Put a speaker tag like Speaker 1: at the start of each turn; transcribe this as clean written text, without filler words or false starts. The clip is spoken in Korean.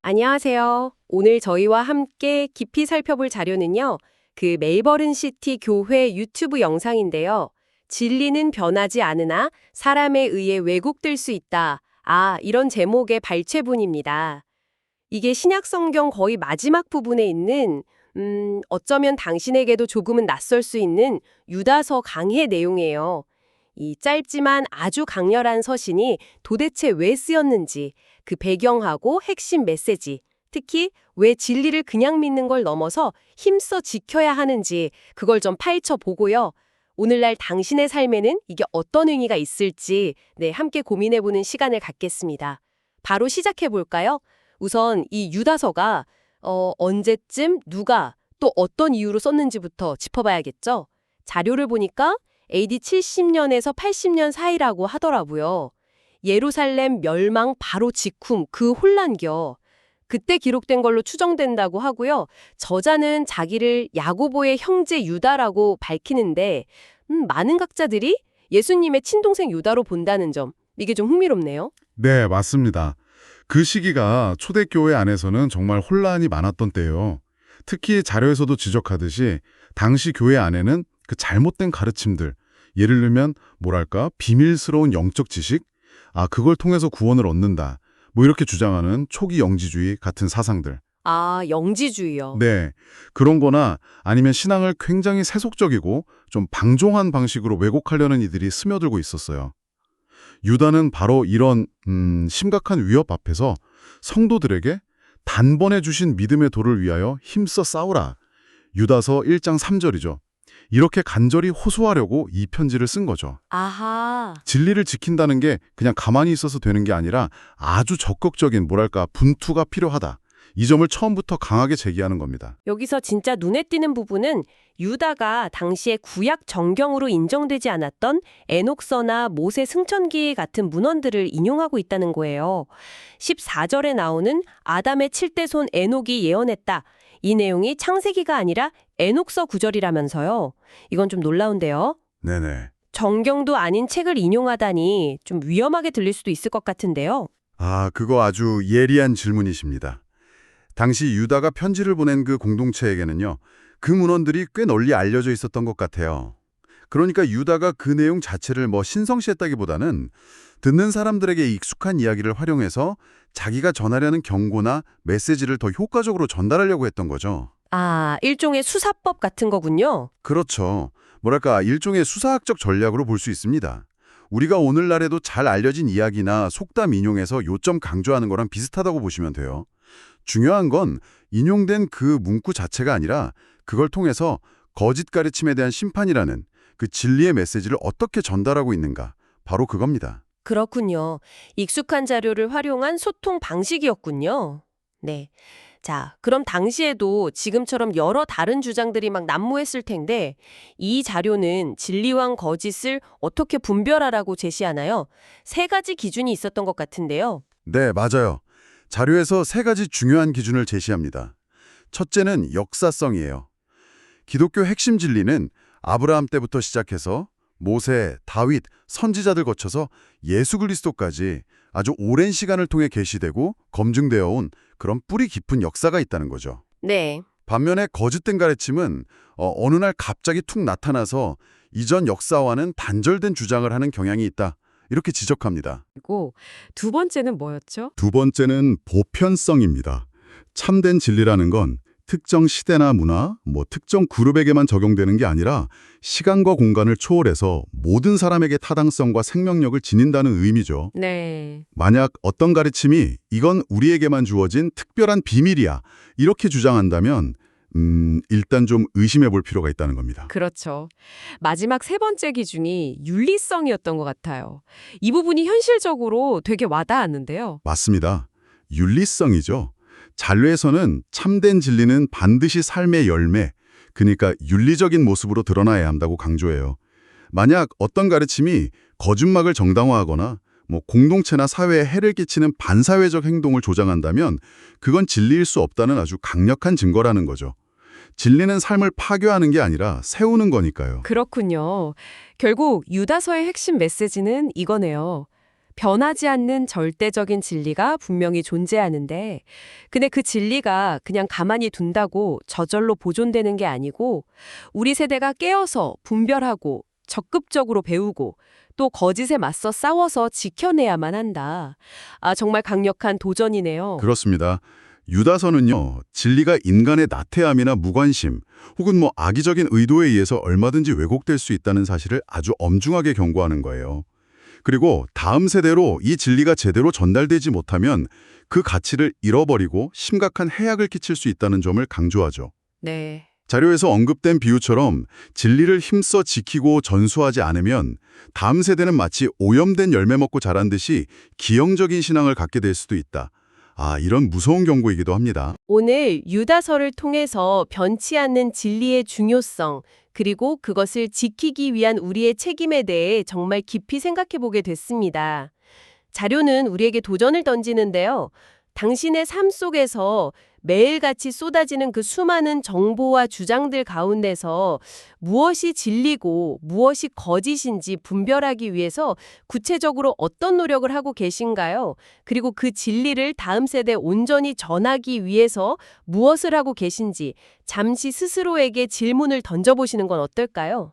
Speaker 1: 안녕하세요. 오늘 저희와 함께 깊이 살펴볼 자료는요. 그 멜버른 시티 교회 유튜브 영상인데요. 진리는 변하지 않으나 사람에 의해 왜곡될 수 있다. 이런 제목의 발췌본입니다. 이게 신약 성경 거의 마지막 부분에 있는 어쩌면 당신에게도 조금은 낯설 수 있는 유다서 강해 내용이에요. 이 짧지만 아주 강렬한 서신이 도대체 왜 쓰였는지, 그 배경하고 핵심 메시지, 특히 왜 진리를 그냥 믿는 걸 넘어서 힘써 지켜야 하는지 그걸 좀 파헤쳐 보고요. 오늘날 당신의 삶에는 이게 어떤 의미가 있을지 함께 고민해보는 시간을 갖겠습니다. 바로 시작해볼까요? 우선 이 유다서가 언제쯤 누가 또 어떤 이유로 썼는지부터 짚어봐야겠죠? 자료를 보니까 AD 70년에서 80년 사이라고 하더라고요. 예루살렘 멸망 바로 직후 그 혼란겨. 그때 기록된 걸로 추정된다고 하고요. 저자는 자기를 야고보의 형제 유다라고 밝히는데 많은 학자들이 예수님의 친동생 유다로 본다는 점, 이게 좀 흥미롭네요.
Speaker 2: 네, 맞습니다. 그 시기가 초대교회 안에서는 정말 혼란이 많았던 때예요. 특히 자료에서도 지적하듯이 당시 교회 안에는 그 잘못된 가르침들, 예를 들면 뭐랄까 비밀스러운 영적 지식, 그걸 통해서 구원을 얻는다. 뭐 이렇게 주장하는 초기 영지주의 같은 사상들.
Speaker 1: 영지주의요.
Speaker 2: 네, 그런 거나 아니면 신앙을 굉장히 세속적이고 좀 방종한 방식으로 왜곡하려는 이들이 스며들고 있었어요. 유다는 바로 이런 심각한 위협 앞에서 성도들에게 단번에 주신 믿음의 도를 위하여 힘써 싸우라. 유다서 1장 3절이죠. 이렇게 간절히 호소하려고 이 편지를 쓴 거죠.
Speaker 1: 아하.
Speaker 2: 진리를 지킨다는 게 그냥 가만히 있어서 되는 게 아니라 아주 적극적인 분투가 필요하다. 이 점을 처음부터 강하게 제기하는 겁니다.
Speaker 1: 여기서 진짜 눈에 띄는 부분은 유다가 당시에 구약 정경으로 인정되지 않았던 에녹서나 모세 승천기 같은 문헌들을 인용하고 있다는 거예요. 14절에 나오는 아담의 7대 손 에녹이 예언했다. 이 내용이 창세기가 아니라 에녹서 구절이라면서요. 이건 좀 놀라운데요.
Speaker 2: 네네.
Speaker 1: 정경도 아닌 책을 인용하다니 좀 위험하게 들릴 수도 있을 것 같은데요.
Speaker 2: 그거 아주 예리한 질문이십니다. 당시 유다가 편지를 보낸 그 공동체에게는요, 그 문헌들이 꽤 널리 알려져 있었던 것 같아요. 그러니까 유다가 그 내용 자체를 신성시했다기보다는 듣는 사람들에게 익숙한 이야기를 활용해서 자기가 전하려는 경고나 메시지를 더 효과적으로 전달하려고 했던 거죠.
Speaker 1: 일종의 수사법 같은 거군요.
Speaker 2: 그렇죠. 뭐랄까 일종의 수사학적 전략으로 볼 수 있습니다. 우리가 오늘날에도 잘 알려진 이야기나 속담 인용해서 요점 강조하는 거랑 비슷하다고 보시면 돼요. 중요한 건 인용된 그 문구 자체가 아니라 그걸 통해서 거짓 가르침에 대한 심판이라는 그 진리의 메시지를 어떻게 전달하고 있는가, 바로 그겁니다.
Speaker 1: 그렇군요. 익숙한 자료를 활용한 소통 방식이었군요. 네. 자, 그럼 당시에도 지금처럼 여러 다른 주장들이 막 난무했을 텐데 이 자료는 진리와 거짓을 어떻게 분별하라고 제시하나요? 세 가지 기준이 있었던 것 같은데요.
Speaker 2: 네, 맞아요. 자료에서 세 가지 중요한 기준을 제시합니다. 첫째는 역사성이에요. 기독교 핵심 진리는 아브라함 때부터 시작해서 모세, 다윗, 선지자들 거쳐서 예수 그리스도까지 아주 오랜 시간을 통해 계시되고 검증되어 온 그런 뿌리 깊은 역사가 있다는 거죠.
Speaker 1: 네.
Speaker 2: 반면에 거짓된 가르침은 어느 날 갑자기 툭 나타나서 이전 역사와는 단절된 주장을 하는 경향이 있다. 이렇게 지적합니다.
Speaker 1: 그리고 두 번째는 뭐였죠?
Speaker 2: 두 번째는 보편성입니다. 참된 진리라는 건 특정 시대나 문화, 특정 그룹에게만 적용되는 게 아니라 시간과 공간을 초월해서 모든 사람에게 타당성과 생명력을 지닌다는 의미죠.
Speaker 1: 네.
Speaker 2: 만약 어떤 가르침이 이건 우리에게만 주어진 특별한 비밀이야 이렇게 주장한다면 일단 좀 의심해 볼 필요가 있다는 겁니다.
Speaker 1: 그렇죠. 마지막 세 번째 기준이 윤리성이었던 것 같아요. 이 부분이 현실적으로 되게 와닿았는데요.
Speaker 2: 맞습니다. 윤리성이죠. 잔류에서는 참된 진리는 반드시 삶의 열매, 그러니까 윤리적인 모습으로 드러나야 한다고 강조해요. 만약 어떤 가르침이 거짓말을 정당화하거나 공동체나 사회에 해를 끼치는 반사회적 행동을 조장한다면 그건 진리일 수 없다는 아주 강력한 증거라는 거죠. 진리는 삶을 파괴하는 게 아니라 세우는 거니까요.
Speaker 1: 그렇군요. 결국 유다서의 핵심 메시지는 이거네요. 변하지 않는 절대적인 진리가 분명히 존재하는데, 근데 그 진리가 그냥 가만히 둔다고 저절로 보존되는 게 아니고, 우리 세대가 깨어서 분별하고 적극적으로 배우고 또 거짓에 맞서 싸워서 지켜내야만 한다. 아, 정말 강력한 도전이네요.
Speaker 2: 그렇습니다. 유다서는요, 진리가 인간의 나태함이나 무관심 혹은 악의적인 의도에 의해서 얼마든지 왜곡될 수 있다는 사실을 아주 엄중하게 경고하는 거예요. 그리고 다음 세대로 이 진리가 제대로 전달되지 못하면 그 가치를 잃어버리고 심각한 해악을 끼칠 수 있다는 점을 강조하죠.
Speaker 1: 네.
Speaker 2: 자료에서 언급된 비유처럼 진리를 힘써 지키고 전수하지 않으면 다음 세대는 마치 오염된 열매 먹고 자란 듯이 기형적인 신앙을 갖게 될 수도 있다. 이런 무서운 경고이기도 합니다.
Speaker 1: 오늘 유다서를 통해서 변치 않는 진리의 중요성, 그리고 그것을 지키기 위한 우리의 책임에 대해 정말 깊이 생각해 보게 됐습니다. 자료는 우리에게 도전을 던지는데요. 당신의 삶 속에서 매일같이 쏟아지는 그 수많은 정보와 주장들 가운데서 무엇이 진리고 무엇이 거짓인지 분별하기 위해서 구체적으로 어떤 노력을 하고 계신가요? 그리고 그 진리를 다음 세대에 온전히 전하기 위해서 무엇을 하고 계신지 잠시 스스로에게 질문을 던져보시는 건 어떨까요?